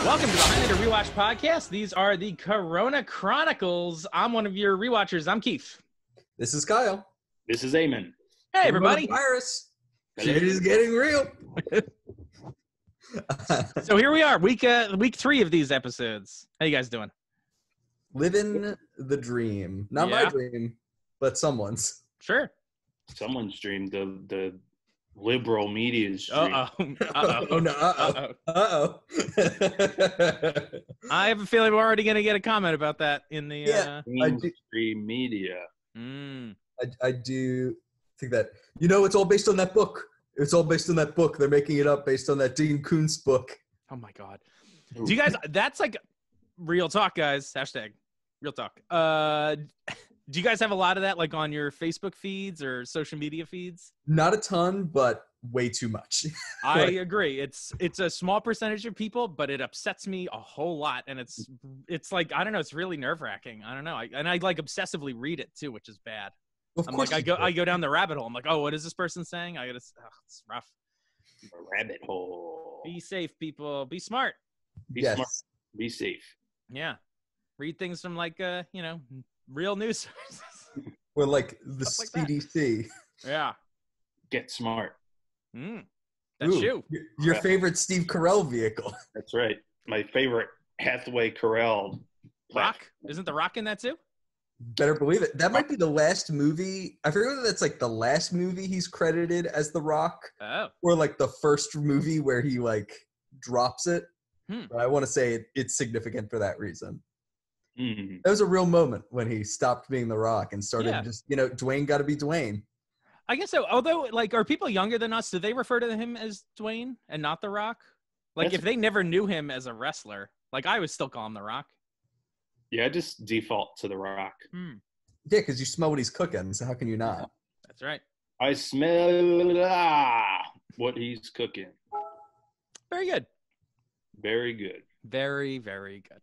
Welcome to the Highlander Rewatch Podcast. These are the Corona Chronicles. I'm one of your rewatchers. I'm Keith. This is Kyle. This is Eamon. Hey, everybody. Virus. Shit is getting real. So here we are, week 3 of these episodes. How you guys doing? Living the dream. Not my dream, but someone's. Sure. Someone's dream. The liberal media's dream. Oh no! Uh-oh. I have a feeling we're already going to get a comment about that in the mainstream media. I do think that, it's all based on that book. It's all based on that book. They're making it up based on that Dean Koontz book. Oh my God. Do you guys, that's like real talk, guys. Hashtag real talk. Do you guys have a lot of that like on your Facebook feeds or social media feeds? Not a ton, but way too much. I agree. It's a small percentage of people, but it upsets me a whole lot. And it's like, I don't know, it's really nerve-wracking. I don't know. I like obsessively read it too, which is bad. Of course I go down the rabbit hole. I'm like, oh, what is this person saying? It's rough. A rabbit hole. Be safe, people. Be smart. Be smart. Be safe. Yeah. Read things from like, real news sources. Or like the CDC. Yeah. Get smart. That's you. Your favorite Steve Carell vehicle. That's right. My favorite Hathaway Carell. Rock? Isn't The Rock in that too? Better believe it. That might be the last movie. I forget whether that's like the last movie he's credited as The Rock. Oh. Or like the first movie where he like drops it. But I want to say it's significant for that reason. That was a real moment when he stopped being The Rock and started just, Dwayne got to be Dwayne. I guess so. Although, like, are people younger than us, do they refer to him as Dwayne and not The Rock? Like, if they never knew him as a wrestler, like, I would still call him The Rock. Yeah, I just default to The Rock. Yeah, because you smell what he's cooking, so how can you not? That's right. I smell what he's cooking. Very good. Very good. Very, very good.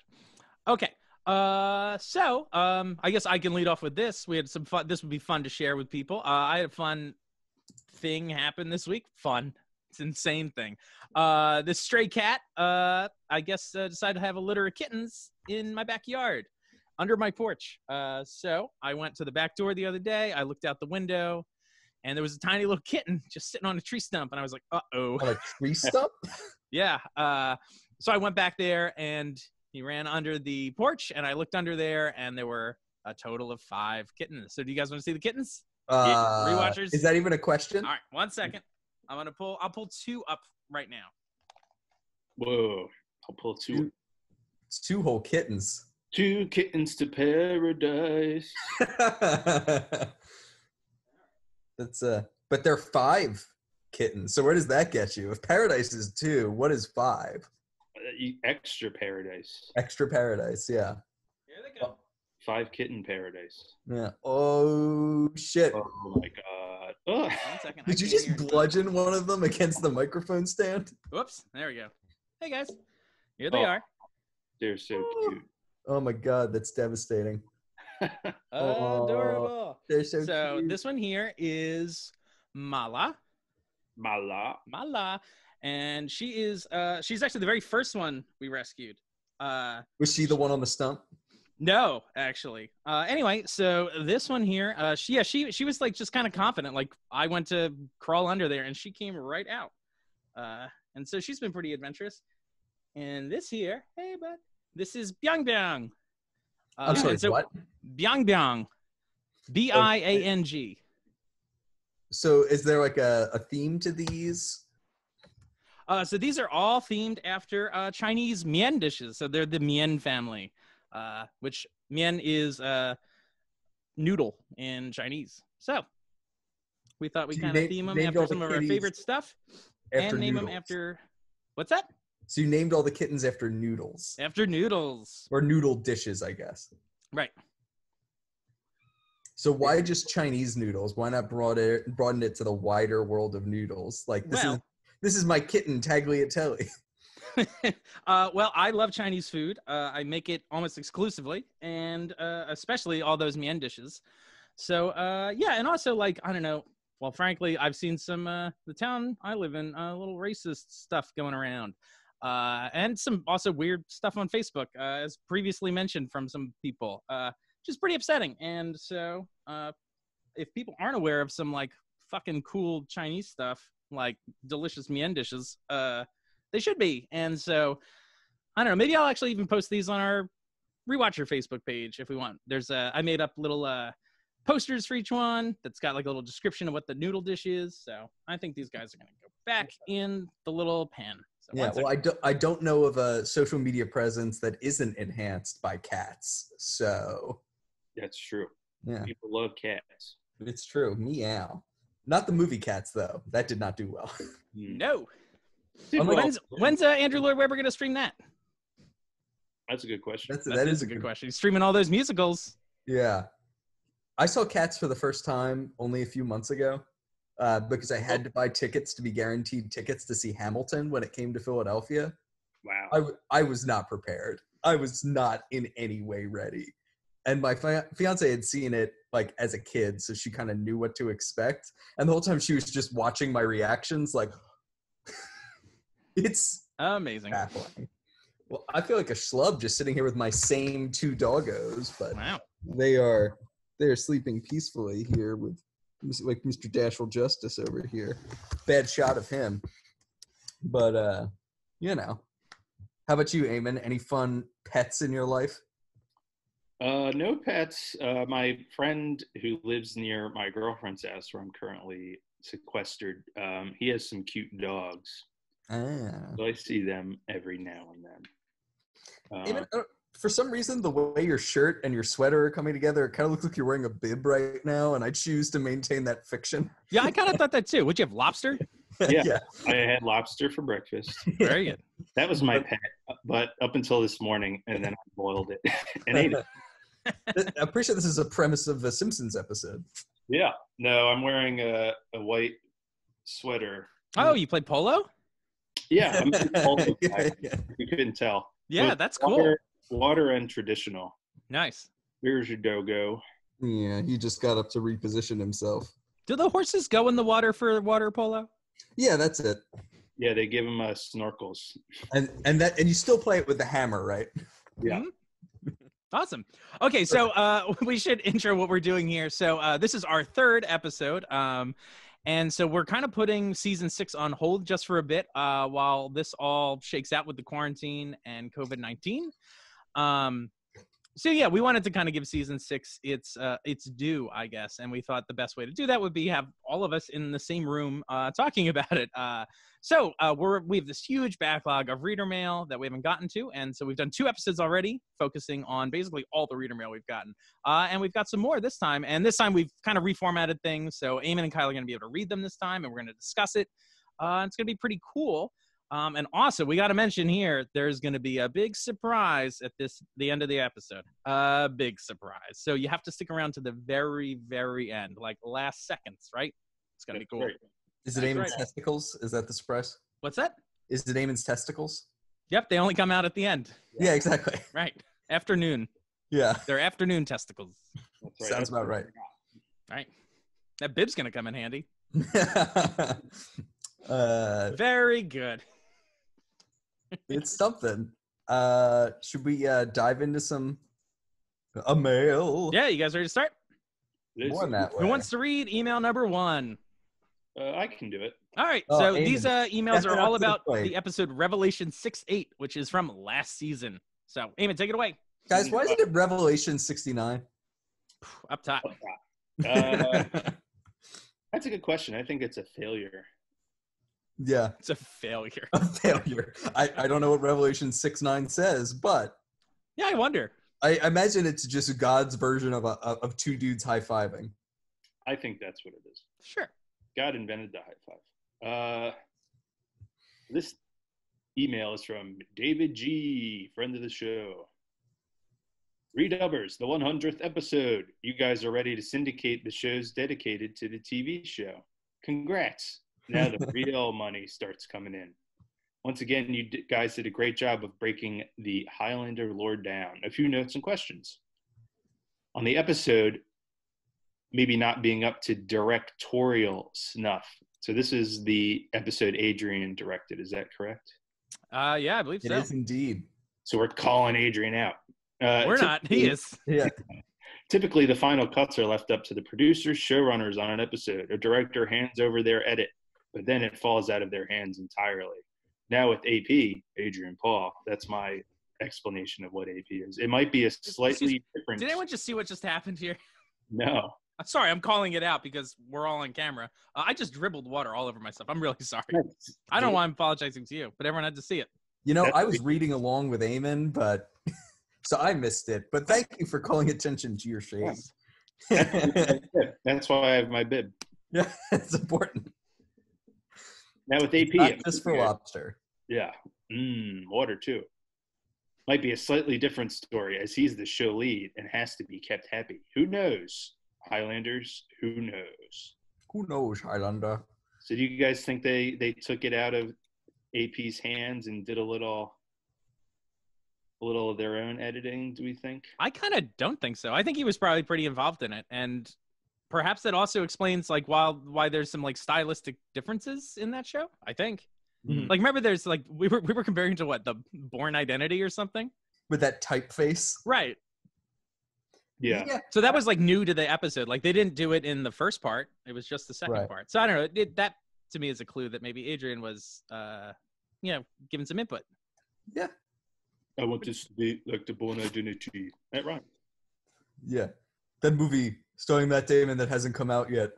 Okay. So I guess I can lead off with this. We had some fun. This would be fun to share with people. I had a fun thing happen this week. Fun. It's an insane thing. This stray cat, I guess, decided to have a litter of kittens in my backyard under my porch. So I went to the back door the other day. I looked out the window and there was a tiny little kitten just sitting on a tree stump. And I was like, uh-oh. On a tree stump? Yeah. So I went back there and he ran under the porch, and I looked under there, and there were a total of 5 kittens. So do you guys want to see the kittens? Rewatchers? Is that even a question? All right, 1 second. I'll pull 2 up right now. Whoa. I'll pull 2. It's 2 whole kittens. 2 kittens to paradise. That's but they're 5 kittens. So where does that get you? If paradise is 2, what is 5? Extra paradise. Extra paradise, yeah. Here they go. 5 kitten paradise. Yeah. Oh, shit. Oh, my God. Oh. 1 second. Did you just bludgeon one of them against the microphone stand? Whoops. There we go. Hey, guys. Here they are. They're so cute. Oh, my God. That's devastating. Adorable. They're so cute. This one here is Mala. And she is she's actually the very first one we rescued. Was she the one on the stump? No, actually. Anyway, so this one here, she was like just kind of confident. Like I went to crawl under there and she came right out. And so she's been pretty adventurous. And this here, hey bud, this is Byang Byang. I'm sorry, what? Byang Byang. Biang. So is there like a theme to these? So these are all themed after Chinese mian dishes. So they're the mian family, which mian is noodle in Chinese. So we thought we'd kind of theme them after some of our favorite stuff and name them after, what's that? So you named all the kittens after noodles. After noodles. Or noodle dishes, I guess. Right. So why just Chinese noodles? Why not broaden it to the wider world of noodles? Like this is my kitten tagliatelle. Well, I love Chinese food. I make it almost exclusively, and especially all those mian dishes. So yeah, and also like I don't know. Well, frankly, I've seen some the town I live in a little racist stuff going around. and some also weird stuff on Facebook, as previously mentioned from some people, which is pretty upsetting. And so if people aren't aware of some like fucking cool Chinese stuff, like delicious mian dishes, they should be. And so I don't know, maybe I'll actually even post these on our Rewatcher Facebook page if we want. There's I made up little posters for each one that's got like a little description of what the noodle dish is. So I think these guys are going to go back in the little pan. So yeah, well, I don't know of a social media presence that isn't enhanced by cats. So that's true. Yeah, people love cats. It's true. Meow. Not the movie Cats though. That did not do well. No. When's Andrew Lloyd Webber going to stream that? That's a good question. That is a good question. He's streaming all those musicals. Yeah. I saw Cats for the first time only a few months ago because I had to buy tickets to be guaranteed tickets to see Hamilton when it came to Philadelphia. Wow. I was not prepared. I was not in any way ready. And my fiance had seen it like as a kid, so she kind of knew what to expect. And the whole time she was just watching my reactions like, it's amazing. Baffling. Well, I feel like a schlub just sitting here with my same two doggos, but wow. They are sleeping peacefully here with like Mr. Dashful Justice over here. Bad shot of him. But you know. How about you, Eamon? Any fun pets in your life? No pets. My friend who lives near my girlfriend's house where I'm currently sequestered, he has some cute dogs. So I see them every now and then. For some reason, the way your shirt and your sweater are coming together, it kind of looks like you're wearing a bib right now, and I choose to maintain that fiction. Yeah, I kind of thought that too. Would you have lobster? Yeah, I had lobster for breakfast. Very good. That was my pet, but up until this morning, and then I boiled it and ate it. I'm pretty sure this is a premise of the Simpsons episode. Yeah. No, I'm wearing a white sweater. Oh, you played polo? Yeah, I'm a polo guy. You couldn't tell. Yeah, but that's cool. Water and traditional. Nice. Here's your dogo. Yeah, he just got up to reposition himself. Do the horses go in the water for water polo? Yeah, that's it. Yeah, they give them snorkels. And you still play it with the hammer, right? Yeah. Mm-hmm. Awesome. Okay, so we should intro what we're doing here. So this is our third episode. And so we're kind of putting season 6 on hold just for a bit while this all shakes out with the quarantine and COVID-19. So yeah, we wanted to kind of give season 6 its due, I guess, and we thought the best way to do that would be have all of us in the same room talking about it. So we have this huge backlog of reader mail that we haven't gotten to, and so we've done 2 episodes already, focusing on basically all the reader mail we've gotten, and we've got some more this time. And this time we've kind of reformatted things, so Eamon and Kyle are going to be able to read them this time, and we're going to discuss it. It's going to be pretty cool. And also, we got to mention here, there's going to be a big surprise at the end of the episode. A big surprise. So you have to stick around to the very, very end, like last seconds, right? It's going to be cool. Great. Is it Eamon's testicles? Is that the surprise? What's that? Is it Eamon's testicles? Yep, they only come out at the end. Yeah, exactly. Right. Afternoon. Yeah. They're afternoon testicles. That's right. Sounds about right. Right. That bib's going to come in handy. Very good. It's something. Should we dive into a mail? Yeah, you guys ready to start? More on that way. Who wants to read email number 1? I can do it. All right. So these emails are all about the episode Revelation 6:8, which is from last season. So, Eamon, take it away. Guys, why isn't it Revelation 69? Up top. That's a good question. I think it's a failure. Yeah. It's a failure. A failure. I don't know what Revelation 6:9 says, but yeah, I wonder. I imagine it's just God's version of 2 dudes high-fiving. I think that's what it is. Sure. God invented the high five. This email is from David G., friend of the show. Redubbers, the 100th episode. You guys are ready to syndicate the shows dedicated to the TV show. Congrats. Now the real money starts coming in. Once again, you guys did a great job of breaking the Highlander lore down. A few notes and questions. On the episode, maybe not being up to directorial snuff. So this is the episode Adrian directed. Is that correct? Yeah, I believe It so. is indeed. So we're calling Adrian out. We're not. He is. Yeah. Typically, the final cuts are left up to the producers, showrunners on an episode. A director hands over their edit, but then it falls out of their hands entirely. Now with AP, Adrian Paul, that's my explanation of what AP is. It might be a slightly different. Did anyone just see what just happened here? No. Sorry, I'm calling it out because we're all on camera. I just dribbled water all over myself. I'm really sorry. I don't know why I'm apologizing to you, but everyone had to see it. You know, I was reading along with Eamon, but so I missed it. But thank you for calling attention to your shame. That's why I have my bib. Yeah, it's important. Now with AP, not just for lobster. Yeah, water too. Might be a slightly different story, as he's the show lead and has to be kept happy. Who knows? Highlanders, who knows? Who knows, Highlander? So do you guys think they took it out of AP's hands and did a little of their own editing, do we think? I kind of don't think so. I think he was probably pretty involved in it, and perhaps that also explains like why there's some like stylistic differences in that show. I think. Mm-hmm. Like, remember, there's like we were comparing to what, the Bourne Identity or something with that typeface, right? Yeah. So that was like new to the episode. Like they didn't do it in the first part; it was just the second part. So I don't know. That to me is a clue that maybe Adrian was, giving some input. Yeah. I want this to be like the Bourne Identity. That right? Yeah, that movie starring Matt Damon that hasn't come out yet.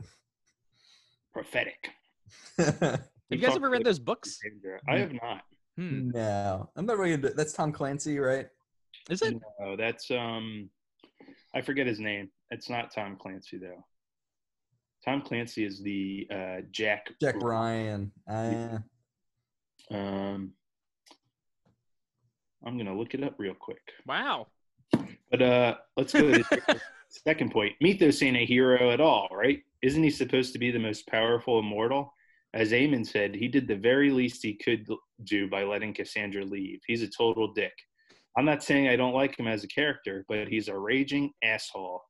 Prophetic. Have you guys ever read those books? I have not. No, I'm not really into. That's Tom Clancy, right? Is it? No, that's I forget his name. It's not Tom Clancy though. Tom Clancy is the Jack Ryan. I'm gonna look it up real quick. Wow. But let's go to the second point. Mythos ain't a hero at all, right? Isn't he supposed to be the most powerful immortal? As Eamon said, he did the very least he could do by letting Cassandra leave. He's a total dick. I'm not saying I don't like him as a character, but he's a raging asshole.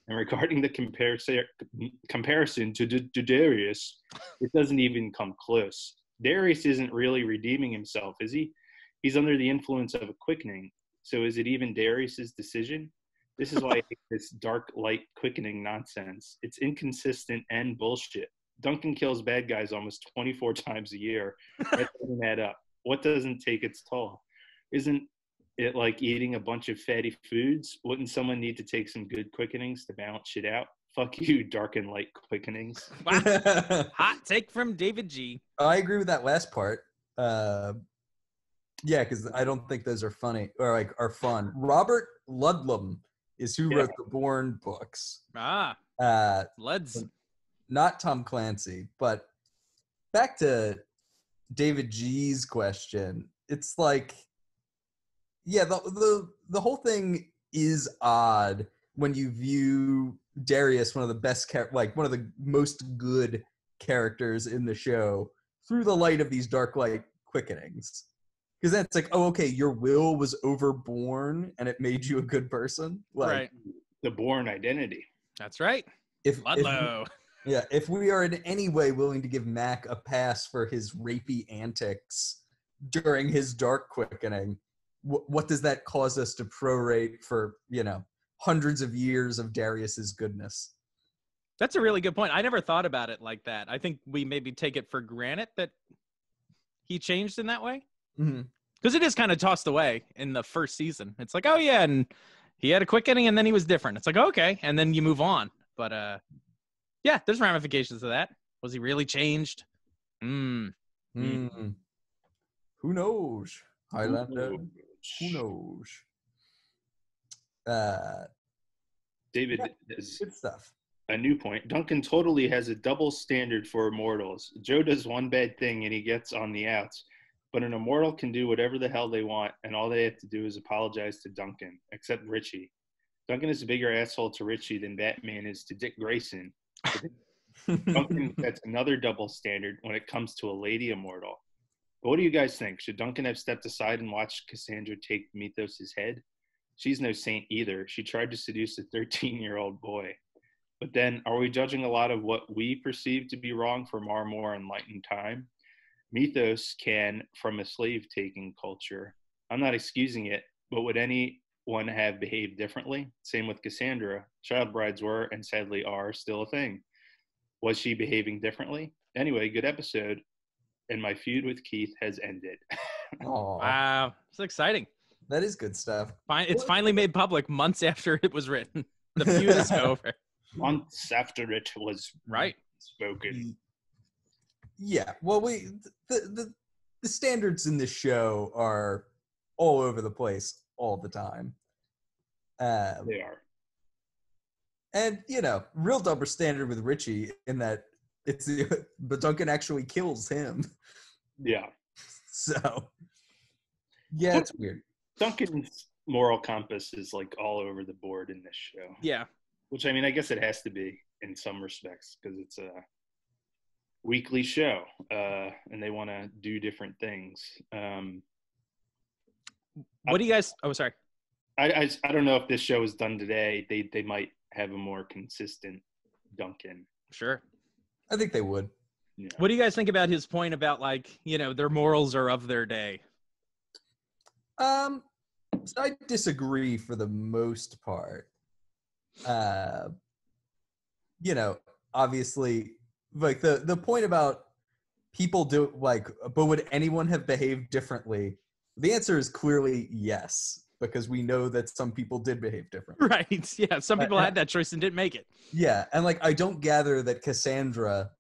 And regarding the comparison to Darius, it doesn't even come close. Darius isn't really redeeming himself, is he? He's under the influence of a quickening. So is it even Darius's decision? This is why I hate this dark light quickening nonsense. It's inconsistent and bullshit. Duncan kills bad guys almost 24 times a year. That doesn't add up. What doesn't take its toll? Isn't it like eating a bunch of fatty foods? Wouldn't someone need to take some good quickenings to balance shit out? Fuck you, dark and light quickenings. Wow. Hot take from David G. I agree with that last part. Yeah, because I don't think those are funny or like are fun. Robert Ludlum is who wrote the Bourne books. Luds. Not Tom Clancy, but back to David G's question. It's like, yeah, the whole thing is odd when you view Darius, one of the best, one of the most good characters in the show, through the light of these dark light quickenings. Because then it's like, oh, okay, your will was overborn and it made you a good person. Like, right. The Bourne Identity. That's right. If we are in any way willing to give Mac a pass for his rapey antics during his dark quickening, what does that cause us to prorate for, hundreds of years of Darius's goodness? That's a really good point. I never thought about it like that. I think we maybe take it for granted that he changed in that way. Because it is kind of tossed away in the first season. It's like, oh yeah, and he had a quickening and then he was different. It's like, okay, and then you move on. But yeah, there's ramifications to that. Was he really changed? Who knows? Highlander. Who knows? David, good stuff. A new point. Duncan totally has a double standard for immortals. Joe does one bad thing and he gets on the outs. But an immortal can do whatever the hell they want, and all they have to do is apologize to Duncan, except Richie. Duncan is a bigger asshole to Richie than Batman is to Dick Grayson. Duncan sets another double standard when it comes to a lady immortal. But what do you guys think? Should Duncan have stepped aside and watched Cassandra take Mythos' head? She's no saint either. She tried to seduce a 13-year-old boy. But then, are we judging a lot of what we perceive to be wrong from our more enlightened time? Mythos can from a slave-taking culture. I'm not excusing it, but would anyone have behaved differently? Same with Cassandra. Child brides were, and sadly are, still a thing. Was she behaving differently? Anyway, good episode, and my feud with Keith has ended. Wow, it's exciting. That is good stuff. It's finally made public months after it was written. The feud is over. Months after it was spoken. Yeah, well, the standards in this show are all over the place all the time. They are. And, real double standard with Richie in that but Duncan actually kills him. Yeah. So, yeah, it's weird. Duncan's moral compass is like all over the board in this show. Yeah. Which, I mean, I guess it has to be in some respects because it's a weekly show and they want to do different things. What do you guys, oh, sorry. I don't know if this show is done today. They might have a more consistent Duncan. Sure. I think they would. Yeah. What do you guys think about his point about their morals are of their day? So I disagree for the most part. Obviously, like the point about people do but would anyone have behaved differently? The answer is clearly yes, because we know that some people did behave differently. Right. Yeah. Some people had that choice and didn't make it. Yeah. And I don't gather that Cassandra's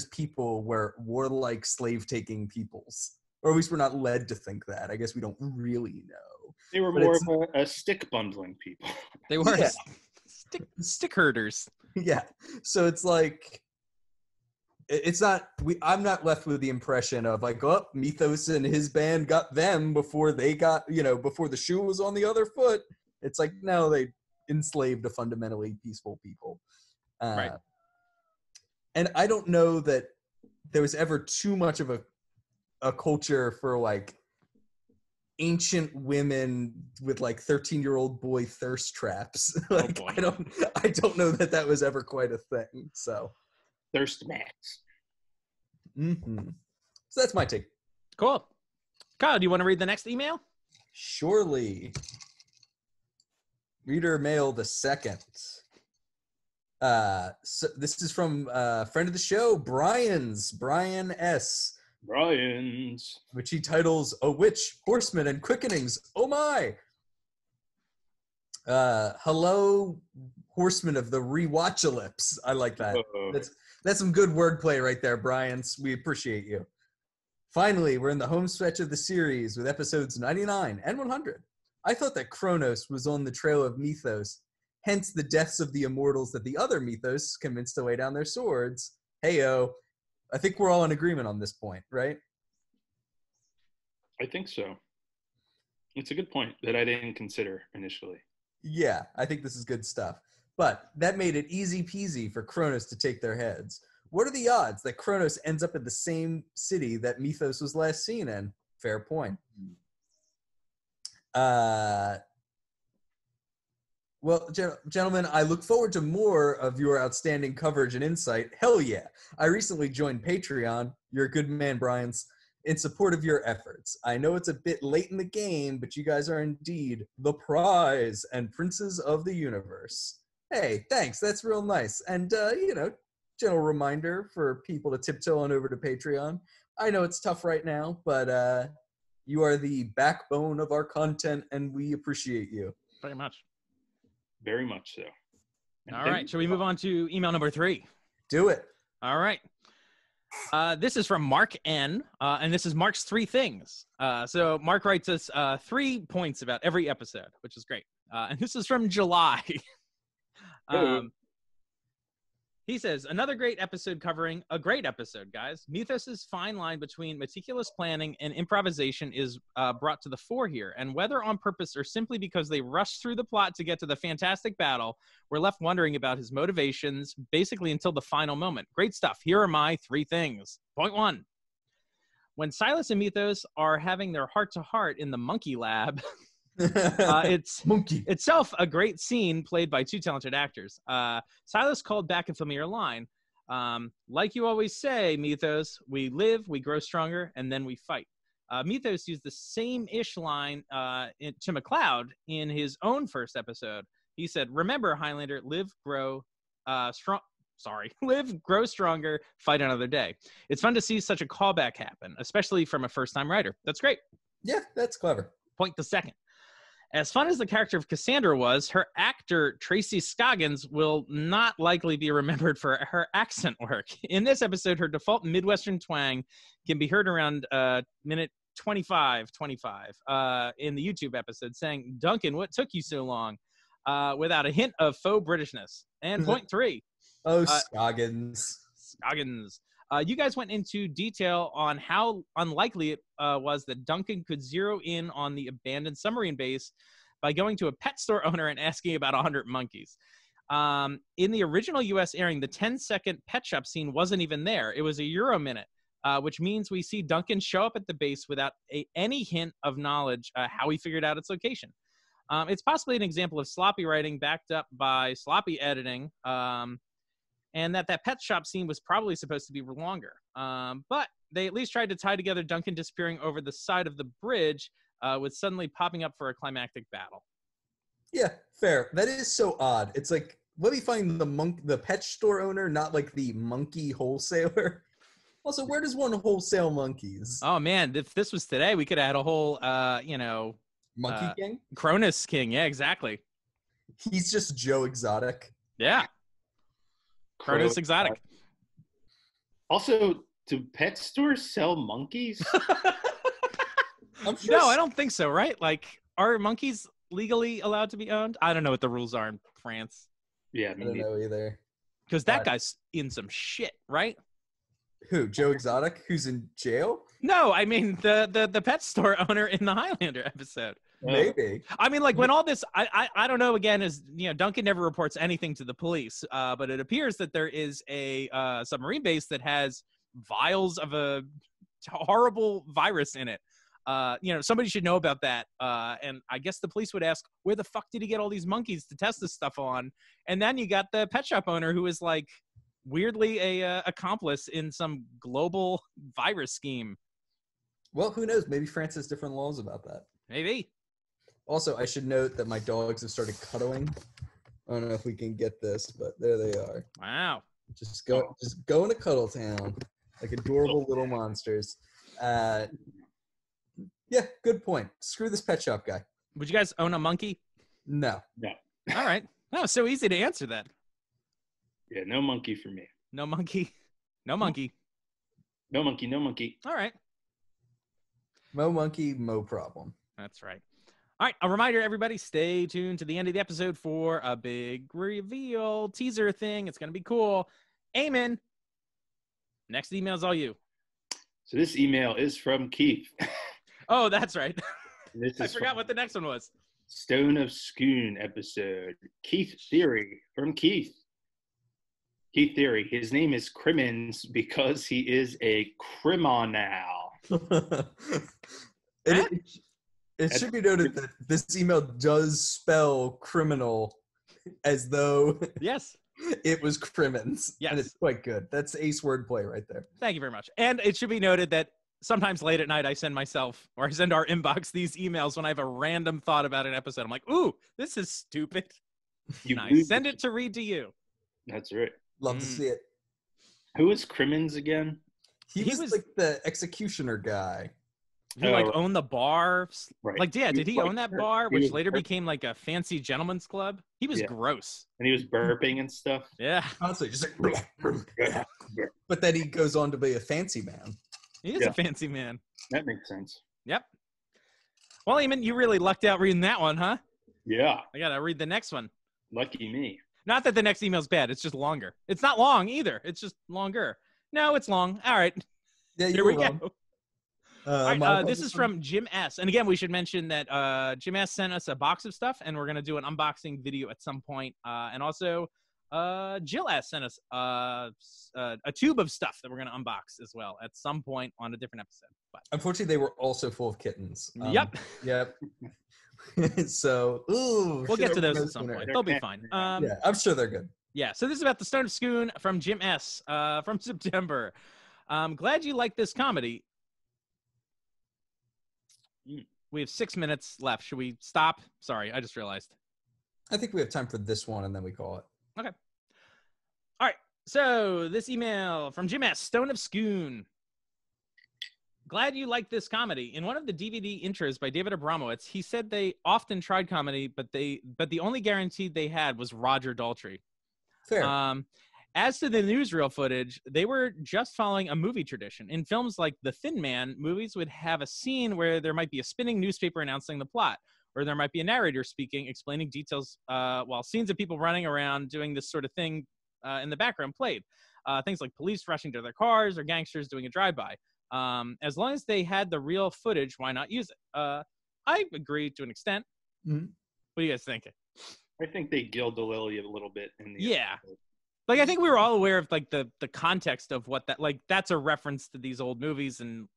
people were warlike slave-taking peoples. Or at least we're not led to think that. I guess we don't really know. They were more of a stick bundling people. They were stick herders. Yeah. So it's it's not, I'm not left with the impression of Mythos and his band got them before they got, before the shoe was on the other foot. It's no, they enslaved a fundamentally peaceful people. Right. And I don't know that there was ever too much of a culture for ancient women with 13-year-old boy thirst traps. I don't know that was ever quite a thing. So thirst max. Mm-hmm. So that's my take. Cool. Kyle, do you want to read the next email? Surely. Reader mail the second. So this is from a friend of the show, Brian S. Brian's. Which he titles A Witch, Horsemen, and Quickenings. Oh my! Hello, Horsemen of the Rewatchalypse. I like that. That's some good wordplay right there, Brian. We appreciate you. Finally, we're in the home stretch of the series with episodes 99 and 100. I thought that Kronos was on the trail of Mythos, hence the deaths of the immortals that the other Mythos convinced to lay down their swords. Heyo. I think we're all in agreement on this point, right? I think so. It's a good point that I didn't consider initially. Yeah, I think this is good stuff. But that made it easy peasy for Kronos to take their heads. What are the odds that Kronos ends up in the same city that Mythos was last seen in? Fair point. Well, gentlemen, I look forward to more of your outstanding coverage and insight. Hell yeah. I recently joined Patreon, you're a good man, Brian's, in support of your efforts. I know it's a bit late in the game, but you guys are indeed the prize and princes of the universe. Hey, thanks. That's real nice. And, general reminder for people to tiptoe on over to Patreon. I know it's tough right now, but you are the backbone of our content, and we appreciate you. Very much. Very much so. All right. Shall we move on to email number 3? Do it. All right. This is from Mark N. And this is Mark's 3 things. So Mark writes us 3 points about every episode, which is great. And this is from July. He says, another great episode covering a great episode, guys. Mythos' fine line between meticulous planning and improvisation is brought to the fore here. And whether on purpose or simply because they rushed through the plot to get to the fantastic battle, we're left wondering about his motivations basically until the final moment. Great stuff. Here are my 3 things. Point 1. When Silas and Mythos are having their heart-to-heart in the monkey lab... it's itself a great scene played by 2 talented actors. Silas called back a familiar line. Like you always say, Mythos, we live, we grow stronger, and then we fight. Mythos used the same-ish line to McLeod in his own first episode. He said, remember, Highlander, live, grow live, grow stronger, fight another day. It's fun to see such a callback happen, especially from a first-time writer. That's great. Yeah, that's clever. Point the second. As fun as the character of Cassandra was, her actor, Tracy Scoggins, will not likely be remembered for her accent work. In this episode, her default Midwestern twang can be heard around minute 25 in the YouTube episode, saying, Duncan, what took you so long? Without a hint of faux Britishness. And point three. Scoggins. You guys went into detail on how unlikely it was that Duncan could zero in on the abandoned submarine base by going to a pet store owner and asking about 100 monkeys. In the original U.S. airing, the 10-second pet shop scene wasn't even there. It was a Euro minute, which means we see Duncan show up at the base without any hint of knowledge how he figured out its location. It's possibly an example of sloppy writing backed up by sloppy editing, and that pet shop scene was probably supposed to be longer. But they at least tried to tie together Duncan disappearing over the side of the bridge with suddenly popping up for a climactic battle. Yeah, fair. That is so odd. It's like, let me find the pet store owner, not like the monkey wholesaler. Also, where does one wholesale monkeys? Oh, man, if this was today, we could have had a whole, Monkey King? Cronus King, yeah, exactly. He's just Joe Exotic. Yeah. Cronus Exotic. Also, do pet stores sell monkeys? I'm sure No, I don't think so, right? Like, are monkeys legally allowed to be owned? I don't know what the rules are in France. Yeah, I don't know either. Because that guy's in some shit, right? Who? Joe Exotic? Who's in jail? No, I mean the pet store owner in the Highlander episode. Maybe. I mean, like when all this, I don't know. Again, is Duncan never reports anything to the police, but it appears that there is a submarine base that has vials of a horrible virus in it. Somebody should know about that. And I guess the police would ask, where the fuck did he get all these monkeys to test this stuff on? And then you got the pet shop owner who is like weirdly a accomplice in some global virus scheme. Well, who knows? Maybe France has different laws about that. Maybe. Also, I should note that my dogs have started cuddling. I don't know if we can get this, but there they are. Wow. Just go into Cuddle Town, like adorable little monsters. Yeah, good point. Screw this pet shop guy. Would you guys own a monkey? No. All right. Oh, so easy to answer that. Yeah, no monkey for me. No monkey. No monkey. No monkey, no monkey. All right. Mo monkey, mo problem. That's right. All right, a reminder, everybody, stay tuned to the end of the episode for a big reveal teaser thing. It's going to be cool. Eamon, next email's all you. So this email is from Keith. Oh, that's right. I forgot what the next one was. Stone of Scoon episode. Keith Theory from Keith. Keith Theory. His name is Crimmins because he is a criminal. It should be noted that this email does spell criminal as though yes, it was Crimmins. Yes. And it's quite good. That's ace wordplay right there. Thank you very much. And it should be noted that sometimes late at night I send myself or I send our inbox these emails when I have a random thought about an episode. I'm like, ooh, this is stupid. And I send it to read to you. That's right. Love to see it. Who is Crimmins again? He was like the executioner guy. He owned the bar. Right. Like, yeah, did he own that bar, which later became like a fancy gentleman's club? He was gross. And he was burping and stuff. Yeah. Constantly just like, but then he goes on to be a fancy man. He is a fancy man. That makes sense. Yep. Well, Eamon, you really lucked out reading that one, huh? Yeah. I got to read the next one. Lucky me. Not that the next email's bad. It's just longer. It's not long either. It's just longer. No, it's long. All right. Yeah, Here we go. All right, this is from Jim S. And again, we should mention that Jim S sent us a box of stuff, and we're going to do an unboxing video at some point. And also, Jill S sent us a tube of stuff that we're going to unbox as well at some point on a different episode. But unfortunately, they were also full of kittens. Yep. So, we'll get to those at some point. They'll be fine. Yeah, I'm sure they're good. Yeah, so this is about the Stone of Scoon from Jim S. From September. Glad you like this comedy. We have 6 minutes left. Should we stop? Sorry, I just realized. I think we have time for this one, and then we call it. Okay. All right. So this email from Jim S. Stone of Scoon. Glad you like this comedy. In one of the DVD intros by David Abramowitz, he said they often tried comedy, but the only guarantee they had was Roger Daltrey. Fair. As to the newsreel footage, they were just following a movie tradition. In films like The Thin Man, movies would have a scene where there might be a spinning newspaper announcing the plot, or there might be a narrator speaking, explaining details, while scenes of people running around doing this sort of thing in the background played. Things like police rushing to their cars or gangsters doing a drive-by. As long as they had the real footage, why not use it? I agree to an extent. Mm-hmm. What are you guys thinking? I think they gild the lily a little bit in the episode. Like, I think we were all aware of like the context of what that, like, that's a reference to these old movies and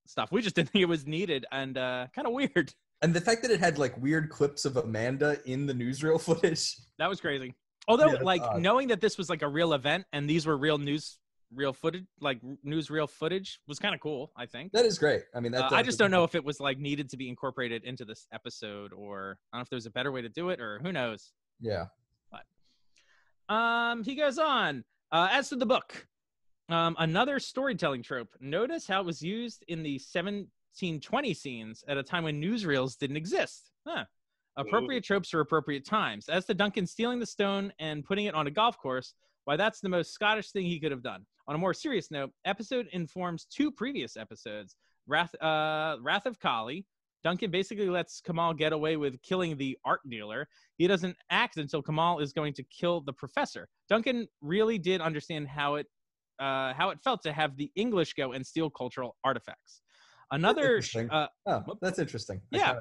stuff. We just didn't think it was needed, and kind of weird. And the fact that it had like weird clips of Amanda in the newsreel footage. That was crazy. Although, knowing that this was like a real event and these were real footage, like newsreel footage, was kind of cool, I think. That is great. I mean, I just don't know if it was like needed to be incorporated into this episode, or I don't know if there's a better way to do it, or who knows. Yeah. But he goes on. As to the book, another storytelling trope. Notice how it was used in the 1720 scenes at a time when newsreels didn't exist. Appropriate tropes for appropriate times. As to Duncan stealing the stone and putting it on a golf course, why, that's the most Scottish thing he could have done. On a more serious note, episode informs 2 previous episodes. Wrath of Kali. Duncan basically lets Kamal get away with killing the art dealer. He doesn't act until Kamal is going to kill the professor. Duncan really did understand how it felt to have the English go and steal cultural artifacts. Another that's interesting. Yeah.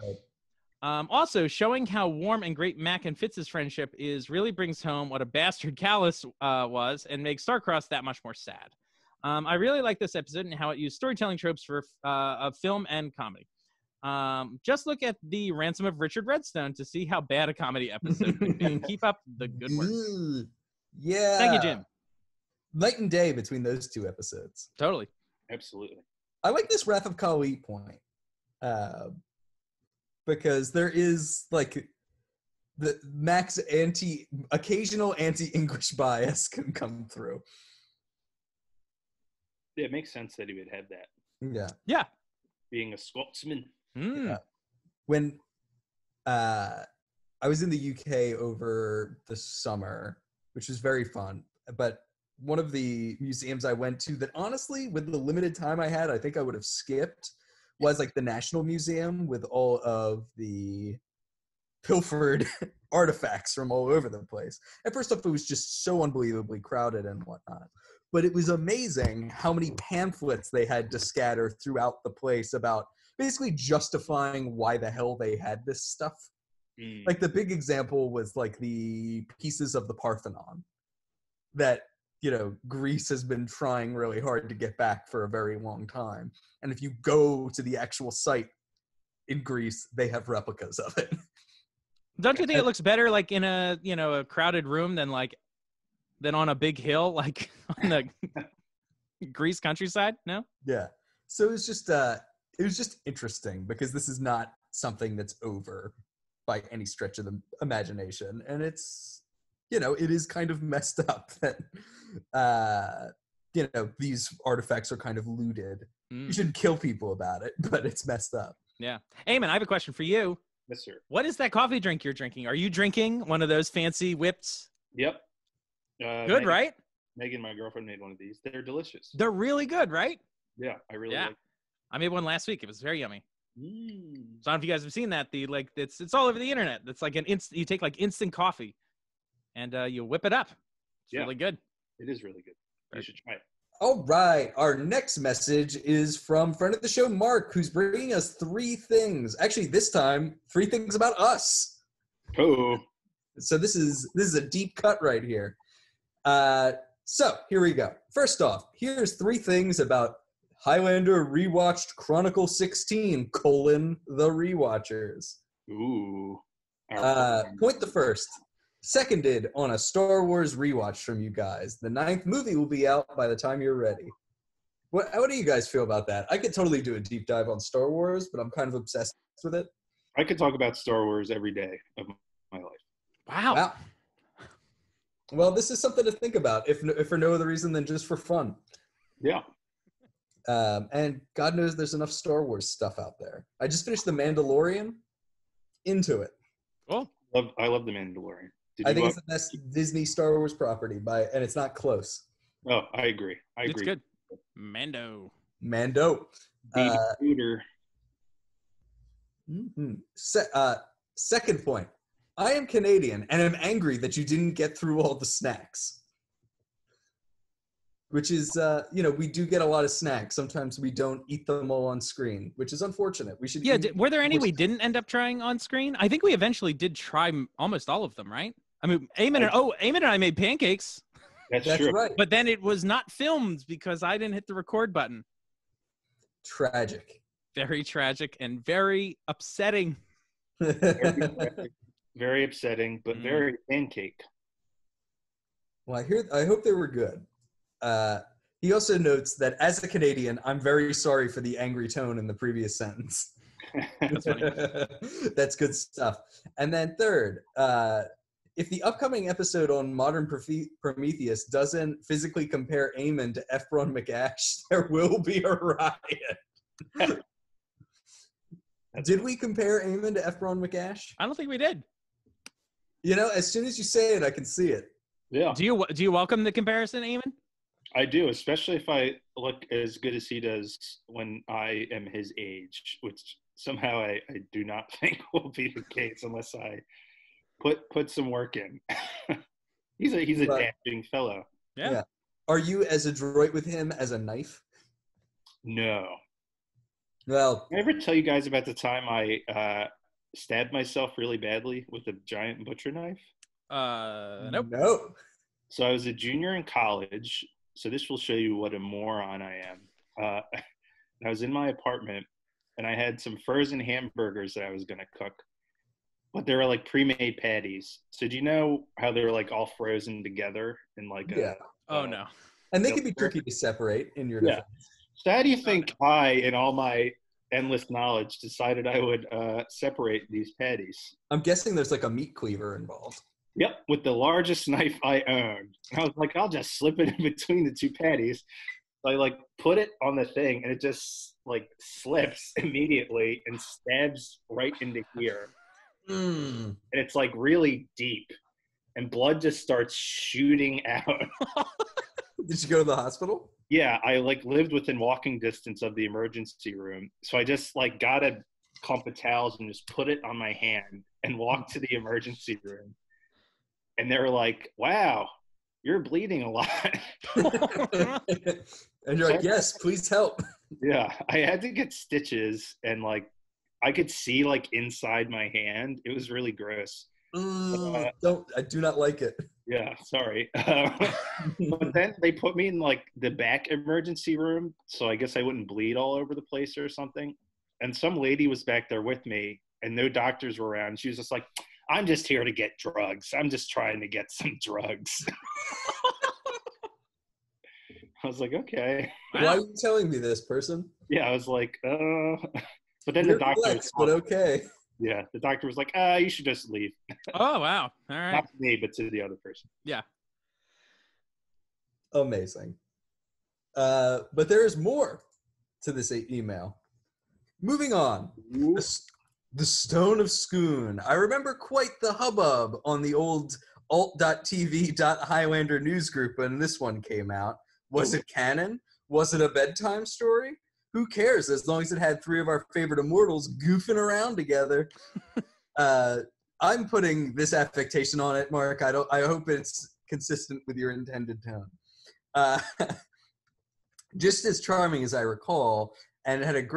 Also, showing how warm and great Mac and Fitz's friendship is really brings home what a bastard Callus was, and makes Starcross that much more sad. I really like this episode and how it used storytelling tropes for of film and comedy. Just look at the Ransom of Richard Redstone to see how bad a comedy episode could be, and keep up the good work. Yeah. Thank you, Jim. Night and day between those 2 episodes. Totally. Absolutely. I like this Wrath of Kali point. Because there is like the Mac's occasional anti-English bias can come through. Yeah, it makes sense that he would have that. Yeah. Yeah. Being a Scotsman. Yeah. When I was in the UK over the summer, which was very fun, but one of the museums I went to that honestly, with the limited time I had, I think I would have skipped, was like the National Museum with all of the pilfered artifacts from all over the place. At first off, it was just so unbelievably crowded and whatnot. But it was amazing how many pamphlets they had to scatter throughout the place about basically justifying why the hell they had this stuff. Like the big example was like the pieces of the Parthenon that, you know, Greece has been trying really hard to get back for a very long time. And if you go to the actual site in Greece, they have replicas of it. Don't you think it looks better like in a, you know, a crowded room than on a big hill, like on the Greece countryside? No? Yeah. So it was just interesting because this is not something that's over by any stretch of the imagination. And it's, you know, it is kind of messed up that, you know, these artifacts are kind of looted. You shouldn't kill people about it, but it's messed up. Yeah. Eamon, I have a question for you. Yes, sir. What is that coffee drink you're drinking? Are you drinking one of those fancy whipped? Yep. Good, Megan, right? Megan, my girlfriend, made one of these. They're delicious. They're really good, right? Yeah, I really like them. I made one last week. It was very yummy. So I don't know if you guys have seen that. It's all over the internet. It's like you take like instant coffee and you whip it up. It's really good. It is really good. You should try it. All right. Our next message is from friend of the show, Mark, who's bringing us 3 things. Actually, this time, 3 things about us. Oh. So this is a deep cut right here. So here we go. First off, here's 3 things about Highlander rewatched Chronicle 16, the rewatchers. Ooh. Point the first. Seconded on a Star Wars rewatch from you guys. The 9th movie will be out by the time you're ready. What do you guys feel about that? I could totally do a deep dive on Star Wars, but I'm kind of obsessed with it. I could talk about Star Wars every day of my life. Wow. Well, this is something to think about, if for no other reason than just for fun. Yeah. And God knows there's enough Star Wars stuff out there. I just finished The Mandalorian. Into it. Cool. I love The Mandalorian. I think it's the best Disney Star Wars property, and it's not close. Oh, I agree. It's good. Mando. Baby Scooter. Second point. I am Canadian, and I'm angry that you didn't get through all the snacks. Which is, we do get a lot of snacks. Sometimes we don't eat them all on screen, which is unfortunate. We should. Yeah, were there any we didn't end up trying on screen? I think we eventually did try almost all of them, right? I mean, Eamon and I made pancakes. That's true. Right. But then it was not filmed because I didn't hit the record button. Tragic. Very tragic and very upsetting. Very upsetting, but very pancake. Well, I hope they were good. He also notes that as a Canadian, I'm very sorry for the angry tone in the previous sentence. That's funny. That's good stuff. And then third, if the upcoming episode on Modern Prometheus doesn't physically compare Eamon to Efron McAsh, there will be a riot. Did we compare Eamon to Efron McAsh? I don't think we did. As soon as you say it, I can see it. Yeah. Do you welcome the comparison, Eamon? I do, especially if I look as good as he does when I am his age, which somehow I do not think will be the case unless I put some work in. he's a dashing fellow. Yeah. Are you as adroit with him as a knife? No. Well, did I ever tell you guys about the time I stabbed myself really badly with a giant butcher knife? Nope. No. So I was a junior in college. So this will show you what a moron I am. I was in my apartment, and I had some frozen hamburgers that I was going to cook. But they were like pre-made patties. So do you know how they're like all frozen together in like a... Oh, no. And they can be tricky to separate in your defense. So how do you think I, in all my endless knowledge, decided I would separate these patties? I'm guessing there's like a meat cleaver involved. Yep, with the largest knife I owned. I was like, I'll just slip it in between the two patties. So I like put it on the thing, and it just like slips immediately and stabs right into here. And it's like really deep, and blood just starts shooting out. Did you go to the hospital? Yeah, I like lived within walking distance of the emergency room. So I just like got a clump of towels and just put it on my hand and walked to the emergency room. And they were like, wow, you're bleeding a lot. And you're like, yes, please help. Yeah, I had to get stitches, and like I could see like inside my hand. It was really gross. I do not like it. Yeah, sorry. But then they put me in like the back emergency room, so I guess I wouldn't bleed all over the place or something. And some lady was back there with me, and no doctors were around. She was just like, I'm just here to get drugs. I'm just trying to get some drugs. I was like, okay. Why are you telling me this, person? Yeah, I was like, But then You're the doctor flex, but okay. Yeah, the doctor was like, you should just leave. Oh, wow. All right. Not to me, but to the other person. Yeah. Amazing. But there is more to this email. Moving on. The Stone of Schoon. I remember quite the hubbub on the old alt.tv.highlander news group when this one came out. Was it canon? Was it a bedtime story? Who cares, as long as it had three of our favorite immortals goofing around together. I'm putting this affectation on it, Mark. I hope it's consistent with your intended tone. Just as charming as I recall, and had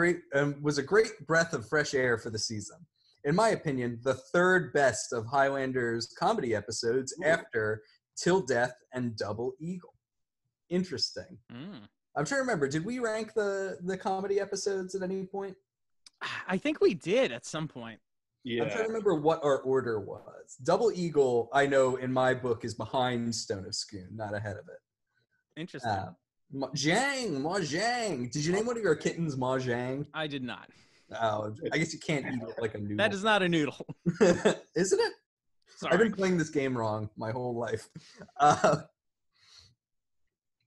was a great breath of fresh air for the season. In my opinion, the third best of Highlander's comedy episodes after Till Death and Double Eagle. Interesting. I'm trying to remember, did we rank the comedy episodes at any point? I think we did at some point. Yeah. I'm trying to remember what our order was. Double Eagle, I know in my book, is behind Stone of Scoon, not ahead of it. Interesting. Mahjong. Did you name one of your kittens Mahjong? I did not. Oh, I guess you can't eat it like a noodle. That is not a noodle. Isn't it? Sorry. I've been playing this game wrong my whole life.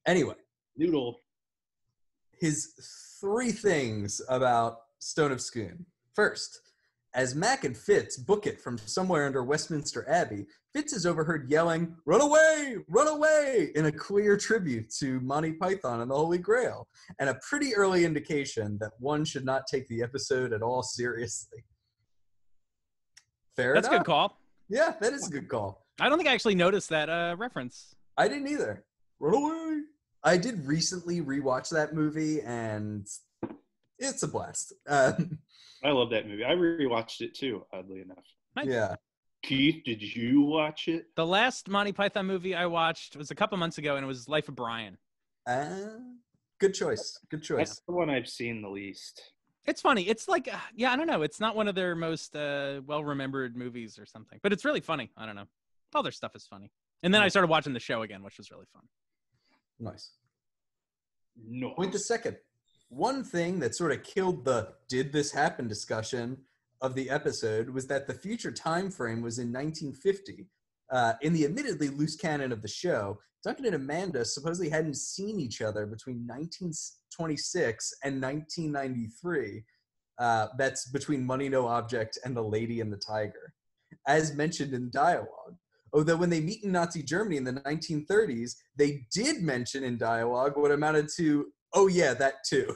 Anyway. Noodle. His 3 things about Stone of Scoon. First, as Mac and Fitz book it from somewhere under Westminster Abbey, Fitz is overheard yelling, "Run away! Run away!" in a clear tribute to Monty Python and the Holy Grail, and a pretty early indication that one should not take the episode at all seriously. Fair That's enough. a good call. Yeah, that is a good call. I don't think I actually noticed that reference. I didn't either. Run away! I did recently rewatch that movie, and it's a blast. I love that movie. I rewatched it too, oddly enough. Nice. Yeah. Keith, did you watch it? The last Monty Python movie I watched was a couple months ago, and it was Life of Brian. Good choice. Good choice. That's the one I've seen the least. It's funny. It's like, I don't know. It's not one of their most well-remembered movies or something, but it's really funny. I don't know. All their stuff is funny. And then I started watching the show again, which was really fun. Nice. No. Point the second. One thing that sort of killed the "did this happen" discussion of the episode was that the future time frame was in 1950. In the admittedly loose canon of the show, Duncan and Amanda supposedly hadn't seen each other between 1926 and 1993. That's between Money No Object and The Lady and the Tiger, as mentioned in dialogue. Although when they meet in Nazi Germany in the 1930s, they did mention in dialogue what amounted to, "Oh yeah, that too."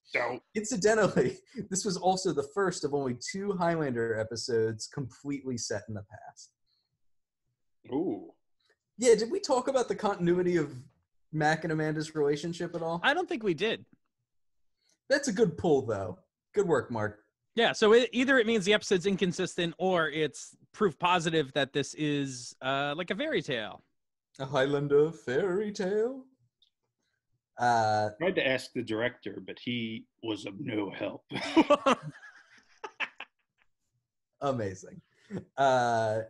So, incidentally, this was also the first of only 2 Highlander episodes completely set in the past. ooh. Yeah, did we talk about the continuity of Mac and Amanda's relationship at all? I don't think we did. That's a good pull, though. Good work, Mark. Yeah, so either it means the episode's inconsistent or it's proof positive that this is like a fairy tale. A Highlander fairy tale? I tried to ask the director, but he was of no help. Amazing. Yeah,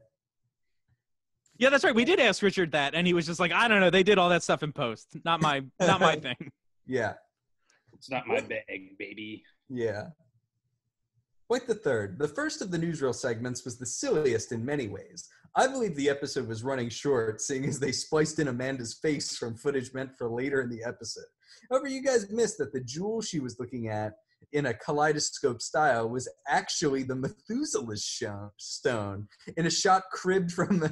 that's right. We did ask Richard that, and he was just like, I don't know. They did all that stuff in post. Not my thing. Yeah. It's not my bag, baby. Yeah. Point the third. The first of the newsreel segments was the silliest in many ways. I believe the episode was running short, seeing as they spliced in Amanda's face from footage meant for later in the episode. However, you guys missed that the jewel she was looking at in a kaleidoscope style was actually the Methuselah stone in a shot cribbed from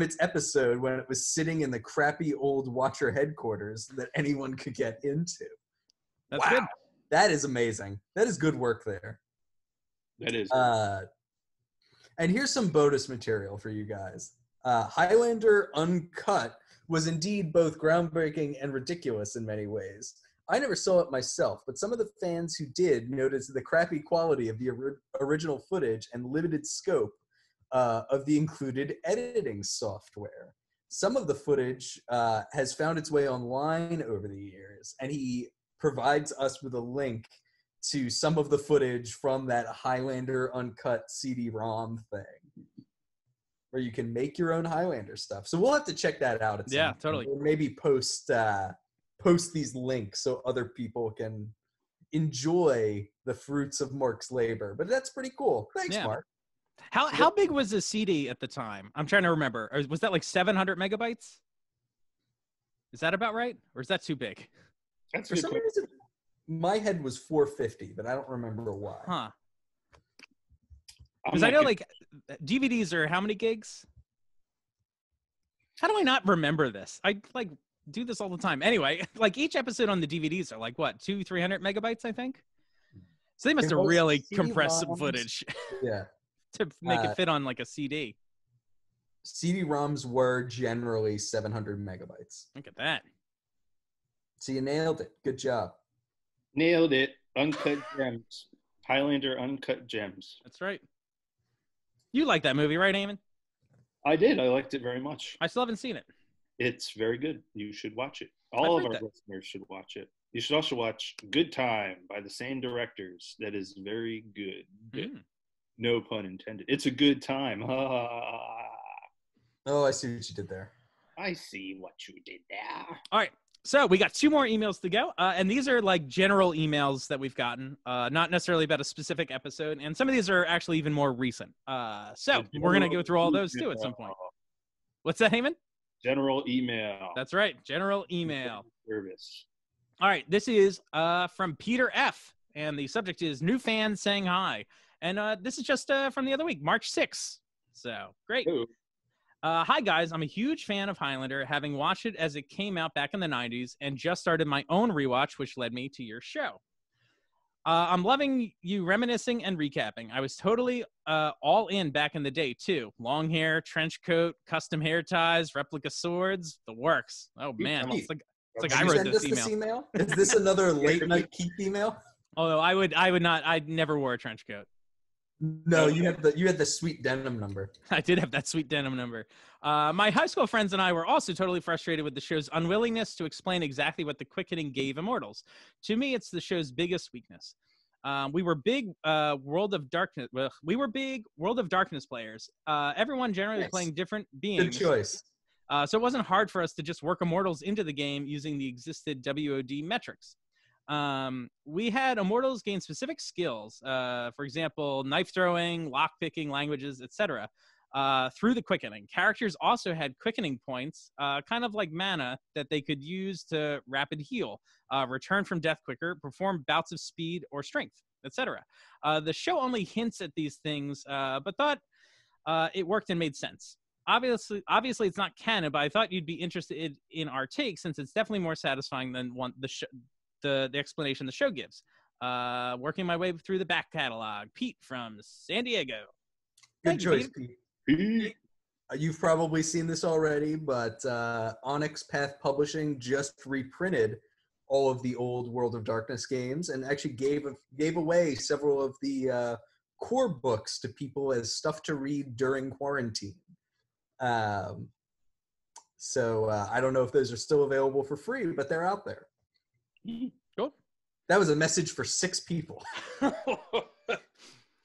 its episode when it was sitting in the crappy old Watcher headquarters that anyone could get into. That's good. That is amazing. That is good work there. That is. And here's some bonus material for you guys. Highlander Uncut was indeed both groundbreaking and ridiculous in many ways. I never saw it myself, but some of the fans who did noticed the crappy quality of the original footage and limited scope of the included editing software. Some of the footage has found its way online over the years, and he provides us with a link to some of the footage from that Highlander Uncut CD-ROM thing, where you can make your own Highlander stuff. So we'll have to check that out. Yeah, totally. Or maybe post these links so other people can enjoy the fruits of Mark's labor. But that's pretty cool. Thanks, Mark. How big was the CD at the time? I'm trying to remember. Was that like 700 megabytes? Is that about right? Or is that too big? That's for some reason, my head was 450, but I don't remember why. Huh. Because I know like DVDs are how many gigs? How do I not remember this? I like do this all the time. Anyway, like each episode on the DVDs are like what, 200-300 megabytes, I think. So they must have really compressed some footage. Yeah. To make it fit on like a CD. CD-ROMs were generally 700 megabytes. Look at that. So you nailed it. Good job. Nailed it. Uncut Gems. Highlander Uncut Gems. That's right. You like that movie, right, Eamon? I did. I liked it very much. I still haven't seen it. It's very good. You should watch it. All of our listeners should watch it. You should also watch Good Time by the same directors. That is very good. No pun intended. It's a good time. Oh, I see what you did there. I see what you did there. All right. So we got 2 more emails to go. And these are like general emails that we've gotten, not necessarily about a specific episode. And some of these are actually even more recent. So we're going to go through all those too at some point. What's that, Heyman? General email. That's right. General email. Service. All right. This is from Peter F. And the subject is new fans saying hi. And this is just from the other week, March 6th. So great. Ooh. Hi, guys. I'm a huge fan of Highlander, having watched it as it came out back in the 90s and just started my own rewatch, which led me to your show. I'm loving you reminiscing and recapping. I was totally all in back in the day, too. Long hair, trench coat, custom hair ties, replica swords, the works. Oh, man. It's like I wrote this email. Is this another late night Keith email? Oh, I would not. I never wore a trench coat. No, you had the sweet denim number. I did have that sweet denim number. My high school friends and I were also totally frustrated with the show's unwillingness to explain exactly what the quickening gave immortals. To me, it's the show's biggest weakness. We were big World of Darkness. Well, we were big World of Darkness players. Everyone generally playing different beings. Good choice. So it wasn't hard for us to just work immortals into the game using the existed WOD metrics. We had immortals gain specific skills, for example, knife throwing, lock picking, languages, etc. Through the quickening. Characters also had quickening points, kind of like mana, that they could use to rapid heal, return from death quicker, perform bouts of speed or strength, etc. The show only hints at these things, but thought it worked and made sense. Obviously, it's not canon, but I thought you'd be interested in our take, since it's definitely more satisfying than the explanation the show gives. Working my way through the back catalog. Pete from San Diego. Good choice, Pete. You've probably seen this already, but Onyx Path Publishing just reprinted all of the old World of Darkness games and actually gave away several of the core books to people as stuff to read during quarantine. So I don't know if those are still available for free, but they're out there. Cool. That was a message for 6 people.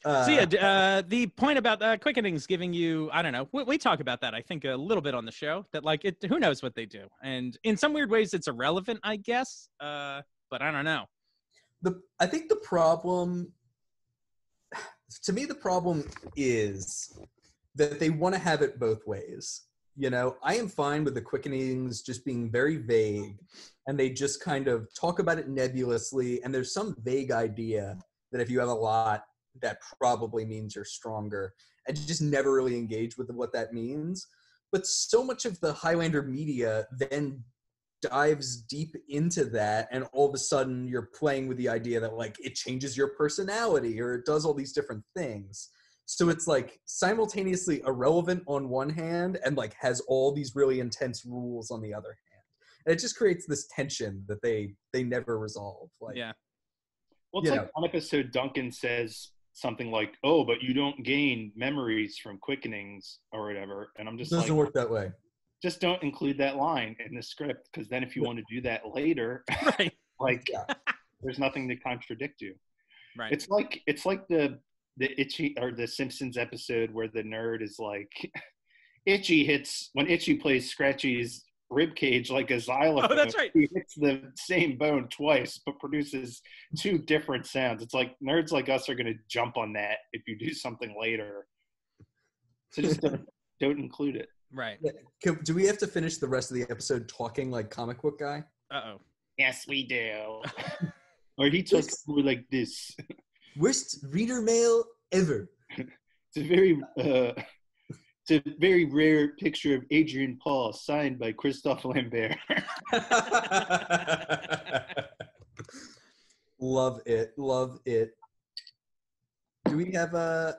So yeah, the point about quickenings giving you, I don't know, we talk about that, I think, a little bit on the show, that like who knows what they do, and in some weird ways it's irrelevant, I guess, but I don't know. I think the problem, to me, the problem is that they want to have it both ways. You know, I am fine with the quickenings just being very vague, and they just kind of talk about it nebulously, and there's some vague idea that if you have a lot, that probably means you're stronger, and just never really engage with what that means. But so much of the Highlander media then dives deep into that, and all of a sudden you're playing with the idea that like it changes your personality or it does all these different things. So it's like simultaneously irrelevant on one hand and like has all these really intense rules on the other hand. And it just creates this tension that they never resolve. Like, yeah. Well, it's like one episode Duncan says something like, "Oh, but you don't gain memories from quickenings or whatever," and I'm just doesn't work that way. Just don't include that line in the script, because then if you want to do that later, right, like there's nothing to contradict you. Right. It's like the Itchy or the Simpsons episode where the nerd is like, when Itchy plays Scratchy's rib cage like a xylophone. Oh, that's right. He hits the same bone twice, but produces 2 different sounds. It's like nerds like us are going to jump on that if you do something later. So just don't include it. Right. Do we have to finish the rest of the episode talking like comic book guy? Uh-oh. Yes, we do. Or he talks more like this. Worst reader mail ever. It's a very rare picture of Adrian Paul signed by Christophe Lambert. Love it. Do we have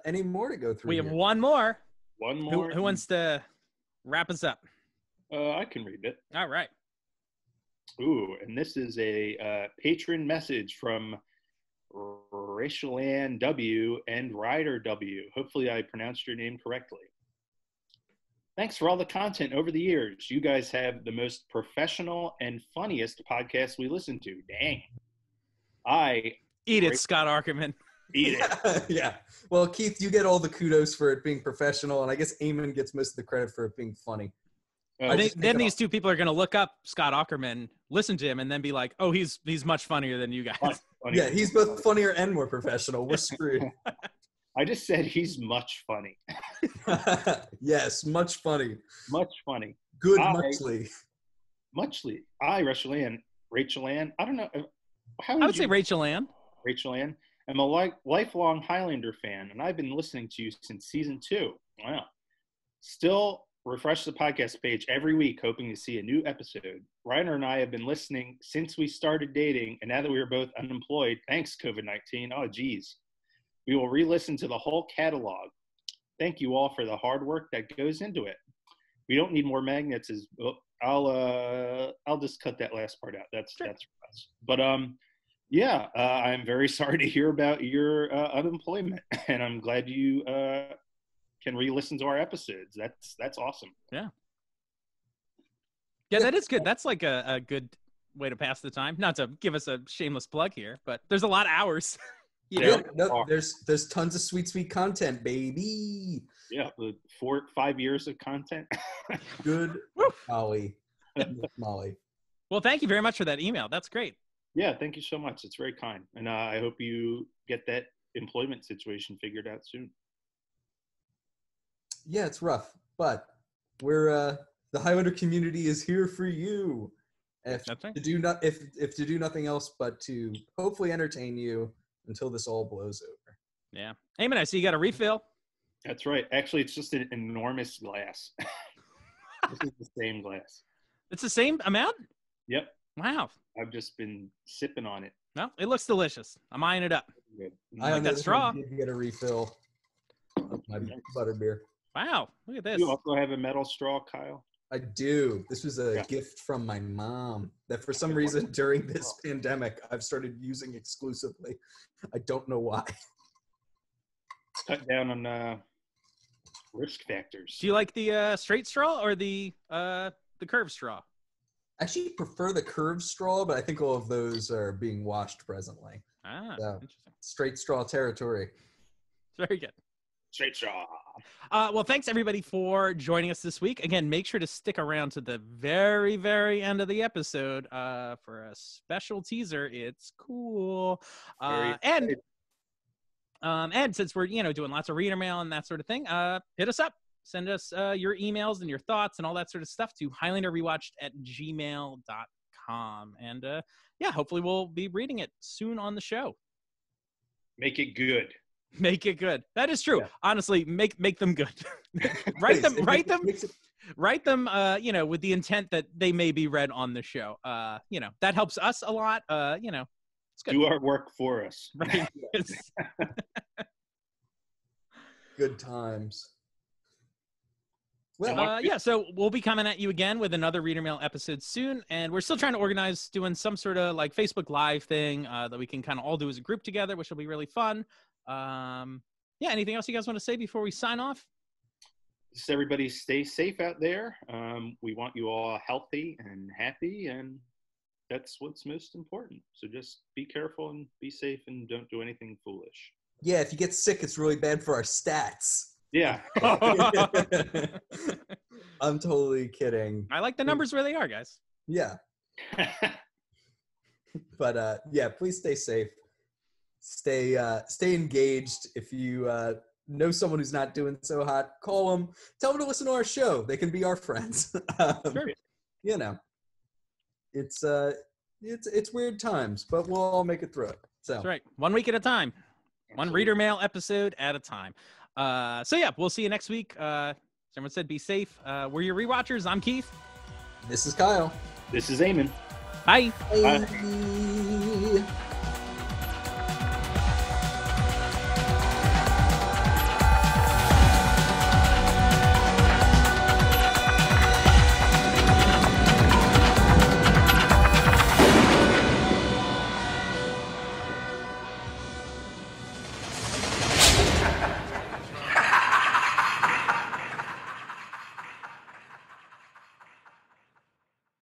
any more to go through? We have one more. One more. Who wants to wrap us up? I can read it. All right. Ooh, and this is a patron message from Rachaelan W and Ryder W. Hopefully I pronounced your name correctly. Thanks for all the content over the years. You guys have the most professional and funniest podcast we listen to. Dang. Eat it, Scott Arkerman. Eat it. Yeah. Well, Keith, you get all the kudos for it being professional, and I guess Eamon gets most of the credit for it being funny. Then these two people are going to look up Scott Aukerman, listen to him, and then be like, "Oh, he's much funnier than you guys." Yeah, he's both funnier and more professional. We're screwed. I just said he's much funny. Yes, much funny. Much funny. Good muchly. Muchly. Rachel Ann. I don't know. I would say Rachel Ann. Rachel Ann. I'm a lifelong Highlander fan, and I've been listening to you since season 2. Wow. Still refresh the podcast page every week, hoping to see a new episode. Reiner and I have been listening since we started dating, and now that we are both unemployed, thanks COVID-19. Oh, geez. We will re-listen to the whole catalog. Thank you all for the hard work that goes into it. We don't need more magnets. I'll just cut that last part out. That's for us. But yeah, I'm very sorry to hear about your unemployment, and I'm glad you can re-listen to our episodes. That's awesome. Yeah, that is good. That's like a good way to pass the time. Not to give us a shameless plug here, but there's a lot of hours. There's tons of sweet content, baby. Yeah, 4-5 years of content. Good, Molly. Well, thank you very much for that email. That's great. Yeah, thank you so much. It's very kind, and I hope you get that employment situation figured out soon. Yeah, it's rough, but we're the Highlander community is here for you. If to do nothing else but to hopefully entertain you until this all blows over. Yeah. Eamon, I see you got a refill. That's right. Actually, it's just an enormous glass. This is the same glass. It's the same amount? Yep. Wow. I've just been sipping on it. Well, it looks delicious. I'm eyeing it up. Good. I like that straw. You get a refill. My butterbeer. Wow. Look at this. You also have a metal straw, Kyle? I do. This was a gift from my mom that for some reason during this pandemic I've started using exclusively. I don't know why. Cut down on risk factors. Do you like the straight straw or the curved straw? I actually prefer the curved straw, but I think all of those are being washed presently. So, interesting. Straight straw territory. Very good. Straight straw. Well, thanks everybody for joining us this week. Again, make sure to stick around to the very, very end of the episode for a special teaser. It's cool. And since we're doing lots of reader mail and that sort of thing, hit us up. Send us your emails and your thoughts and all that sort of stuff to highlanderrewatched@gmail.com. And hopefully we'll be reading it soon on the show. Make it good. Make it good. That is true. Yeah. Honestly, make them good. write them with the intent that they may be read on the show. That helps us a lot. It's good. Do our work for us. Right. Good times. Well, so we'll be coming at you again with another Reader Mail episode soon, and we're still trying to organize doing some sort of like Facebook Live thing that we can kind of all do as a group together, which will be really fun. Anything else you guys want to say before we sign off? Just everybody stay safe out there. We want you all healthy and happy, and that's what's most important. So just be careful and be safe and don't do anything foolish. Yeah, if you get sick, it's really bad for our stats. Yeah. I'm totally kidding. I like the numbers where they are, guys. Yeah. But please stay safe. Stay engaged. If you know someone who's not doing so hot, call them. Tell them to listen to our show. They can be our friends. Sure. It's weird times, but we'll all make it through it. So that's right. 1 week at a time. Absolutely. One Reader Mail episode at a time. We'll see you next week. Someone said be safe. We're your rewatchers. I'm Keith. This is Kyle. This is Eamon. Bye. Bye.